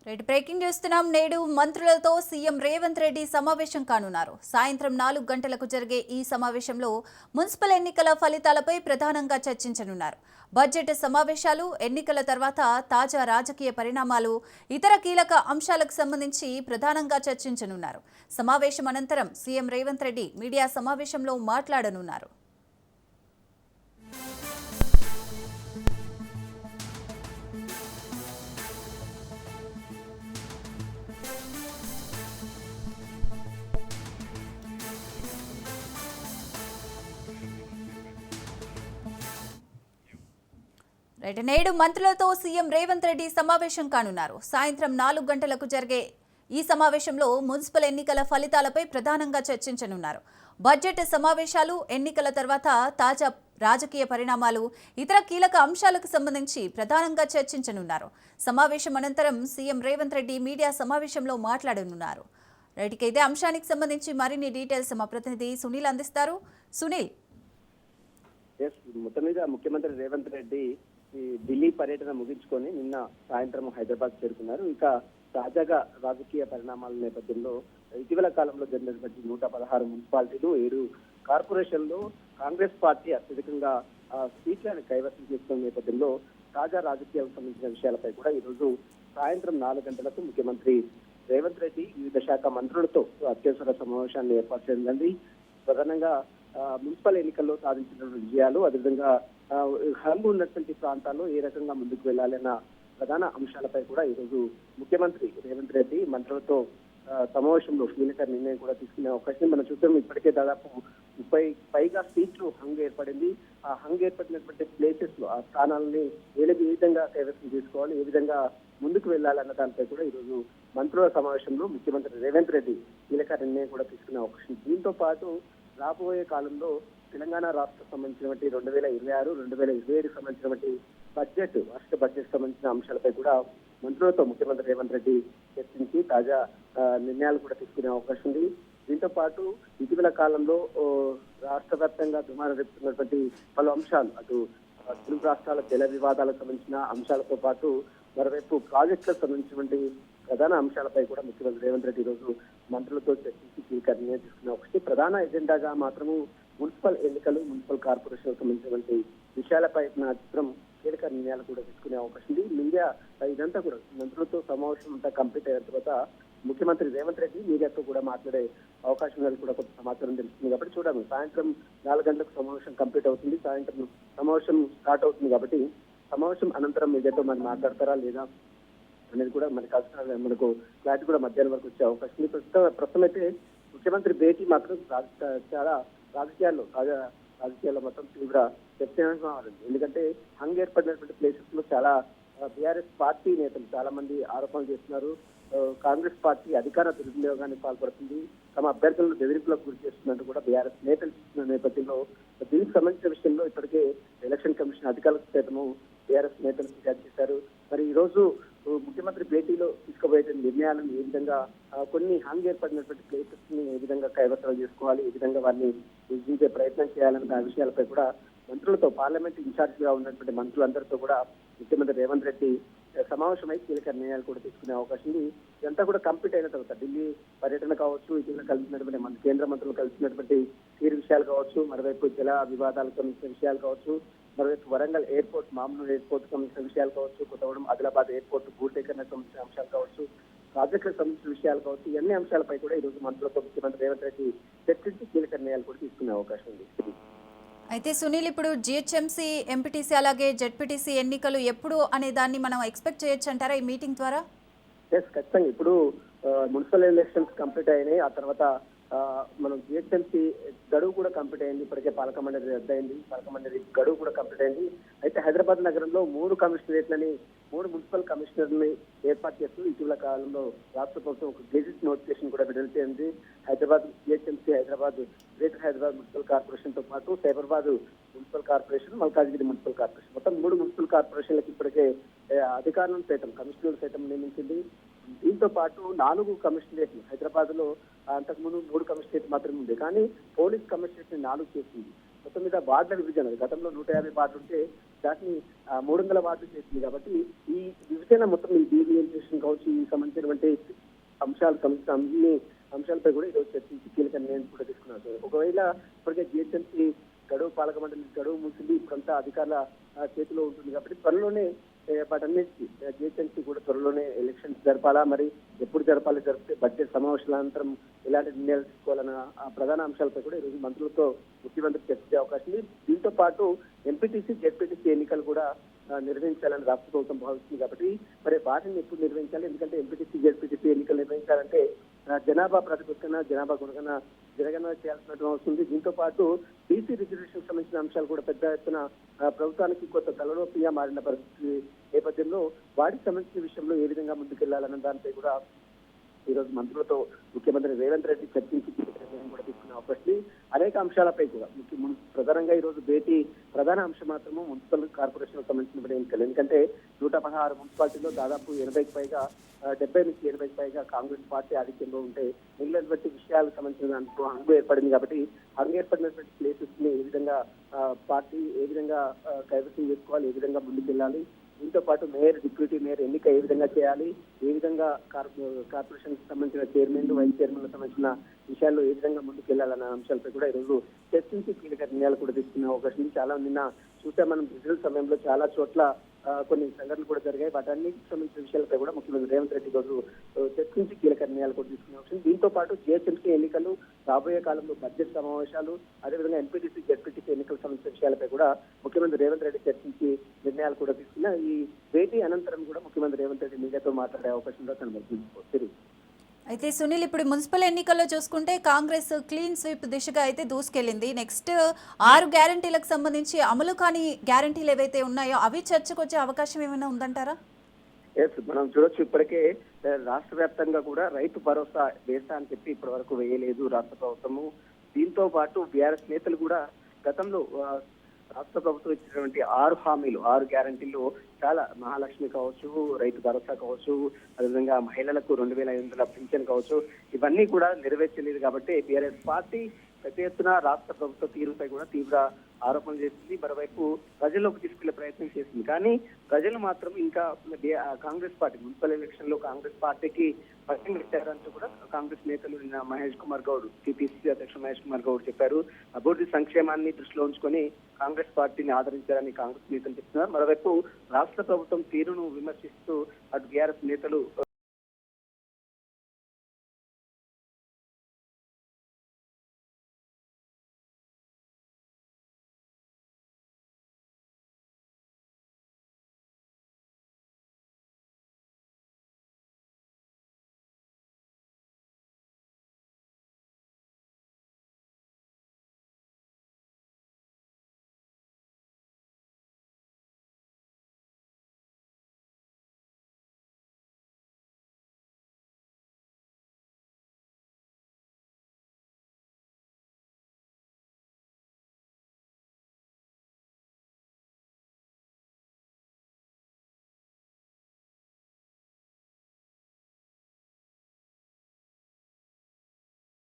Right breaking చేస్తున్నాం. నేడు మంత్రులతో సీఎం రేవంత్ రెడ్డి సమావేశం కానున్నారు. సాయంత్రం 4 గంటలకు జరిగే ఈ సమావేశంలో మున్సిపల్ ఎన్నికల ఫలితాలపై ప్రధానంగా చర్చించనున్నారు. బడ్జెట్ సమావేశాలు, ఎన్నికల తర్వాత తాజా రాజకీయ పరిణామాలు, ఇతర కీలక అంశాలకు సంబంధించి ప్రధానంగా చర్చించనున్నారు. సమావేశం అనంతరం సీఎం రేవంత్ రెడ్డి మీడియా సమావేశంలో మాట్లాడనున్నారు. నేడు మంత్రులతో సీఎం రేవంత్ రెడ్డి సమావేశం కానున్నారు. సాయంత్రం 4 గంటలకు జరిగే ఈ సమావేశంలో మున్సిపల్ ఎన్నికల ఫలితాలపై ప్రధానంగా చర్చించనున్నారు. బడ్జెట్ సమావేశాలు, ఎన్నికల తర్వాత తాజా రాజకీయ పరిణామాలు, ఇతర కీలక అంశాలకు సంబంధించి ప్రధానంగా చర్చించనున్నారు. సమావేశం అనంతరం సీఎం రేవంత్ రెడ్డి మీడియా సమావేశంలో మాట్లాడనున్నారు. రైట్కి ఇదే అంశానికి సంబంధించి మరిన్ని డీటెయిల్స్ మా ప్రతినిధి సునీల్ అందిస్తారు. సునీల్, మొత్తం మీద ముఖ్యమంత్రి రేవంత్ రెడ్డి ఈ ఢిల్లీ పర్యటన ముగించుకొని నిన్న సాయంత్రం హైదరాబాద్ చేరుకున్నారు. ఇక తాజాగా రాజకీయ పరిణామాల నేపథ్యంలో ఇటీవల కాలంలో జరిగినటువంటి 116 మున్సిపాలిటీలు, 7 కార్పొరేషన్లు కాంగ్రెస్ పార్టీ అత్యధికంగా సీట్లను కైవసం చేసుకున్న నేపథ్యంలో తాజా రాజకీయాలకు సంబంధించిన విషయాలపై కూడా ఈ రోజు సాయంత్రం 4 గంటలకు ముఖ్యమంత్రి రేవంత్ రెడ్డి వివిధ శాఖ మంత్రులతో అత్యవసర సమావేశాన్ని ఏర్పాటు చేయనుంది. ప్రధానంగా మున్సిపల్ ఎన్నికల్లో సాధించిన విజయాలు, అదేవిధంగా హంగు ఉన్నటువంటి ప్రాంతాల్లో ఏ రకంగా ముందుకు వెళ్లాలన్న ప్రధాన అంశాలపై కూడా ఈరోజు ముఖ్యమంత్రి రేవంత్ రెడ్డి మంత్రులతో సమావేశంలో కీలక నిర్ణయం కూడా తీసుకునే అవకాశం మనం చూద్దాం. ఇప్పటికే దాదాపు 30 పైగా సీట్లు హంగ్ ఏర్పడింది. ఆ హంగ్ ఏర్పడినటువంటి ప్లేసెస్ లో ఆ స్థానాలని ఏ విధంగా కైవసం చేసుకోవాలి, ఏ విధంగా ముందుకు వెళ్లాలన్న దానిపై కూడా ఈరోజు మంత్రుల సమావేశంలో ముఖ్యమంత్రి రేవంత్ రెడ్డి కీలక నిర్ణయం కూడా తీసుకునే అవకాశం. దీంతో పాటు రాబోయే కాలంలో తెలంగాణ రాష్ట్రం సంబంధించినటువంటి 2026, 2027 సంబంధించినటువంటి బడ్జెట్, రాష్ట్ర బడ్జెట్ సంబంధించిన అంశాలపై కూడా మంత్రులతో ముఖ్యమంత్రి రేవంత్ రెడ్డి చర్చించి తాజా నిర్ణయాలు కూడా తీసుకునే అవకాశం ఉంది. దీంతో పాటు ఇటీవల కాలంలో రాష్ట్ర వ్యాప్తంగా దుమారం రేపుతున్నటువంటి పలు అంశాలు, అటు తెలుగు రాష్ట్రాల జల వివాదాలకు సంబంధించిన అంశాలతో పాటు మరోవైపు ప్రాజెక్టులకు సంబంధించినటువంటి ప్రధాన అంశాలపై కూడా ముఖ్యమంత్రి రేవంత్ రెడ్డి ఈరోజు మంత్రులతో చర్చించి కీలక నిర్ణయం తీసుకునే అవకాశం. ప్రధాన ఎజెండాగా మాత్రము మున్సిపల్ ఎన్నికలు, మున్సిపల్ కార్పొరేషన్ సంబంధించినటువంటి విషయాలపై మాత్రం కీలక నిర్ణయాలు కూడా తీసుకునే అవకాశం ఉంది. మీడియా ఇదంతా కూడా మంత్రులతో సమావేశం అంతా కంప్లీట్ అయిన తర్వాత ముఖ్యమంత్రి రేవంత్ రెడ్డి మీడియాతో కూడా మాట్లాడే అవకాశం ఉన్నది కూడా కొంత సమాచారం తెలుస్తుంది. కాబట్టి చూడాలి, సాయంత్రం 4 గంటలకు సమావేశం కంప్లీట్ అవుతుంది, సాయంత్రం సమావేశం స్టార్ట్ అవుతుంది. కాబట్టి సమావేశం అనంతరం మీడియాతో మరి మాట్లాడతారా లేదా అనేది కూడా మనకు క్లారిటీ కూడా మధ్యాహ్నం వరకు వచ్చే అవకాశం ఉంది. ప్రస్తుతం అయితే ముఖ్యమంత్రి భేటీ మాత్రం చాలా రాజకీయాల్లో మొత్తం తీవ్ర చర్చనీయంగా మారింది. ఎందుకంటే హంగ్ ఏర్పడినటువంటి ప్లేసెస్ లో చాలా బీఆర్ఎస్ పార్టీ నేతలు చాలా మంది ఆరోపణలు చేస్తున్నారు. కాంగ్రెస్ పార్టీ అధికార దుర్వినియోగానికి పాల్పడుతుంది, తమ అభ్యర్థులను బెదిరింపులకు గురి చేస్తున్నట్టు కూడా బీఆర్ఎస్ నేతలు చేస్తున్న నేపథ్యంలో దీనికి సంబంధించిన విషయంలో ఇప్పటికే ఎలక్షన్ కమిషన్ అధికారులకు సైతము బీఆర్ఎస్ నేతలు ఫిర్యాదు చేశారు. మరి ఈ రోజు ముఖ్యమంత్రి భేటీలో తీసుకోబోయే నిర్ణయాలను ఏ విధంగా, కొన్ని హంగ్ ఏర్పడినటువంటి ప్లేసెస్ ని ఏ విధంగా కైవసం చేసుకోవాలి, ఏ విధంగా వారిని విభజించే ప్రయత్నం చేయాలన్న విషయాలపై కూడా మంత్రులతో, పార్లమెంట్ ఇన్ఛార్జ్ గా ఉన్నటువంటి మంత్రులందరితో కూడా ముఖ్యమంత్రి రేవంత్ రెడ్డి సమావేశమై కీలక నిర్ణయాలు కూడా తీసుకునే అవకాశం ఉంది. ఇదంతా కూడా కంప్లీట్ అయిన తర్వాత ఢిల్లీ పర్యటన కావచ్చు, ఇటీవల కలిసినటువంటి కేంద్ర మంత్రులు కలిసినటువంటి తీరు విషయాలు కావచ్చు, మరోవైపు జల వివాదాలకు సంబంధించిన విషయాలు కావచ్చు, మరోవైపు వరంగల్ ఎయిర్పోర్ట్, మామూలు ఎయిర్పోర్ట్ సంబంధించిన విషయాలు కావచ్చు, కొత్తగూడెం ఆదిలాబాద్ ఎయిర్పోర్ట్ భూసేకరణకు సంబంధించిన అంశాలు కావచ్చు, ప్రాజెక్టులకు సంబంధించిన విషయాలు కావచ్చు, ఇవన్నీ అంశాలపై కూడా ఈ రోజు మంత్రులతో ముఖ్యమంత్రి రేవంత్ రెడ్డి చర్చించి కీలక నిర్ణయాలు కూడా తీసుకునే అవకాశం ఉంది. అయితే సునీల్, ఇప్పుడు జిహెచ్ఎంసీ, ఎంపీటీసీ అలాగే జెడ్పీటీసీ ఎన్నికలు ఎప్పుడు అనే దాన్ని మనం ఎక్స్పెక్ట్ చేయొచ్చు అంటారా ఈ మీటింగ్ ద్వారా? ఖచ్చితంగా ఇప్పుడు మున్సిపల్ ఎలక్షన్స్ కంప్లీట్ అయినాయి. ఆ తర్వాత మనం జిహెచ్ఎంసీ గడువు కూడా కంప్లీట్ అయింది. ఇప్పటికే పాలక మండలి రద్దయింది, పాలక మండలి గడువు కూడా కంప్లీట్ అయింది. అయితే హైదరాబాద్ నగరంలో 3 కమిషనరేట్లని, 3 మున్సిపల్ కమిషనర్ని ఏర్పాటు చేస్తూ ఇటీవల కాలంలో రాష్ట్ర ప్రభుత్వం ఒక గెజిట్ నోటిఫికేషన్ కూడా విడుదల చేసింది. Hyderabad GHMC, Hyderabad greater Hyderabad municipal corporation తో పాటు Cyberabad municipal corporation, Malkajgiri municipal corporation, మొత్తం 3 మున్సిపల్ కార్పొరేషన్లకు ఇప్పటికే అధికారులను సైతం, కమిషనర్లు సైతం నియమించింది. దీంతో పాటు 4 కమిషనరేట్లు, హైదరాబాద్ లో అంతకుముందు 3 కమిషనరేట్ మాత్రమే ఉంది, కానీ పోలీస్ కమిషనరేట్ ని 4 చేసింది. మొత్తం మీద వార్డుల విభజన, గతంలో 150 వార్డులు ఉంటే దాన్ని 300 వార్డులు చేసింది. కాబట్టి ఈ విభజన మొత్తం ఈ డీలిమిటేషన్ కావచ్చు, ఈ సంబంధించినటువంటి సంబంధించిన అన్ని అంశాలపై కూడా ఈరోజు చర్చించి కీలక నిర్ణయం కూడా తీసుకున్నారు. ఒకవేళ ఇప్పటికే జిహెచ్ఎంసీ గడువు, పాలక మండలి గడువు ముగిసింది, ఇప్పుడంతా అధికారుల చేతిలో ఉంటుంది. కాబట్టి త్వరలోనే వాటన్నిటికీ జిహెచ్ఎంసీ కూడా త్వరలోనే ఎలక్షన్స్ జరపాలా, మరి ఎప్పుడు జరిపితే బడ్జెట్ సమావేశాల అనంతరం ఎలాంటి నిర్ణయాలు తీసుకోవాలన్న ఆ ప్రధాన అంశాలపై కూడా ఈరోజు మంత్రులతో ముఖ్యమంత్రి చర్చించే అవకాశం ఉంది. దీంతో పాటు ఎంపీటీసీ, జెడ్పీటీసీ ఎన్నికలు కూడా నిర్వహించాలని రాష్ట్ర ప్రభుత్వం భావిస్తుంది. కాబట్టి మరి వాటిని ఎప్పుడు నిర్వహించాలి? ఎందుకంటే ఎంపీటీసీ, జెడ్పీటీసీ ఎన్నికలు నిర్వహించాలంటే జనాభా ప్రాతిపదికన, జనాభా గుణగణ జరగన చేయాల్సినటువంటి వస్తుంది. దీంతో పాటు బీసీ రిజర్వేషన్ సంబంధించిన అంశాలు కూడా పెద్ద ఎత్తున ప్రభుత్వానికి కొత్త తలనొప్పిగా మారిన పరిస్థితి నేపథ్యంలో వాటికి సంబంధించిన విషయంలో ఏ విధంగా ముందుకెళ్లాలన్న దానిపై కూడా ఈ రోజు మంత్రులతో ముఖ్యమంత్రి రేవంత్ రెడ్డి చర్చించి నిర్ణయం కూడా తీసుకునే అవకాశం. అనేక అంశాలపై కూడా ప్రధానంగా ఈ రోజు భేటీ ప్రధాన అంశం మాత్రము మున్సిపల్ కార్పొరేషన్ సంబంధించిన ఎన్నికలు. ఎందుకంటే 116 మున్సిపాలిటీలో దాదాపు 80కి పైగా 70 నుంచి 80కి పైగా కాంగ్రెస్ పార్టీ ఆధిక్యంలో ఉంటే మిగిలినటువంటి విషయాలకు సంబంధించిన హంగు ఏర్పడింది. కాబట్టి హంగు ఏర్పడినటువంటి ప్లేసెస్ ని ఏ విధంగా పార్టీ ఏ విధంగా కైవసం చేసుకోవాలి, ఏ విధంగా ముందుకెళ్ళాలి, దీంతో పాటు మేయర్, డిప్యూటీ మేయర్ ఎన్నిక ఏ విధంగా చేయాలి, ఏ విధంగా కార్పొరేషన్ సంబంధించిన చైర్మన్, వైస్ చైర్మన్ సంబంధించిన విషయాల్లో ఏ విధంగా ముందుకెళ్లాలన్న అంశాలపై కూడా ఈరోజు చర్చించి కీలక నిర్ణయాలు కూడా తీసుకునే అవకాశం ఉంది. చాలా నిన్న చూస్తే మనం రిజల్ట్ సమయంలో చాలా చోట్ల కొన్ని సంఘటనలు కూడా జరిగాయి. వాటన్నిటికి సంబంధించిన విషయాలపై కూడా ముఖ్యమంత్రి రేవంత్ రెడ్డి రోజు చర్చించి కీలక నిర్ణయాలు కూడా తీసుకునే అవకాశం. దీంతో పాటు జిహెచ్ఎంసీ ఎన్నికలు, రాబోయే కాలంలో బడ్జెట్ సమావేశాలు, అదేవిధంగా ఎంపీటీసీ, జెడ్పీటీసీ ఎన్నికలకు సంబంధించిన విషయాలపై కూడా ముఖ్యమంత్రి రేవంత్ రెడ్డి చర్చించి నిర్ణయాలు కూడా తీసుకున్న ఈ భేటీ అనంతరం కూడా ముఖ్యమంత్రి రేవంత్ రెడ్డి మీడియాతో మాట్లాడే అవకాశం కూడా కనబడుతుంది. అయితే సునీల్, ఇప్పుడు మున్సిపల్ ఎన్నికల్లో చూసుకుంటే కాంగ్రెస్ క్లీన్ స్వీప్ దిశగా అయితే దూసుకెళ్లింది. నెక్స్ట్ 6 గ్యారంటీలకు సంబంధించి అమలు కాని గ్యారంటీలు ఏవైతే ఉన్నాయో అవి చర్చకు వచ్చే అవకాశం ఏమైనా ఉందంటారా? ఎస్, మనం చూడొచ్చు ఇప్పటికే రాష్ట్ర వ్యాప్తంగా కూడా రైతు భరోసా వేస్తా అని చెప్పి ఇప్పటి వరకు వేయలేదు రాష్ట్ర ప్రభుత్వము. దీంతో పాటు బీఆర్ఎస్ నేతలు కూడా గతంలో రాష్ట్ర ప్రభుత్వం ఇచ్చినటువంటి 6 హామీలు, 6 గ్యారంటీలు చాలా, మహాలక్ష్మి కావచ్చు, రైతు భరోసా కావచ్చు, అదేవిధంగా మహిళలకు 2500 పింఛన్ కావచ్చు, ఇవన్నీ కూడా నెరవేర్చలేదు. కాబట్టి బీఆర్ఎస్ పార్టీ పెద్ద ఎత్తున రాష్ట్ర ప్రభుత్వ తీరుపై కూడా తీవ్ర ఆరోపణలు చేసింది. మరోవైపు ప్రజల్లోకి తీసుకెళ్లే ప్రయత్నం చేసింది. కానీ ప్రజలు మాత్రం ఇంకా కాంగ్రెస్ పార్టీ మున్సిపల్ ఎలక్షన్ లో కాంగ్రెస్ పార్టీకి పట్టం పెట్టారంటూ కూడా కాంగ్రెస్ నేతలు నిన్న మహేష్ కుమార్ గౌడ్, టీపీసీసీ అధ్యక్షుడు మహేష్ కుమార్ గౌడ్ చెప్పారు. అభివృద్ధి సంక్షేమాన్ని దృష్టిలో ఉంచుకొని కాంగ్రెస్ పార్టీని ఆదరించారని కాంగ్రెస్ నేతలు చెప్తున్నారు. మరోవైపు రాష్ట్ర ప్రభుత్వం తీరును విమర్శిస్తూ అటు బీఆర్ఎస్ నేతలు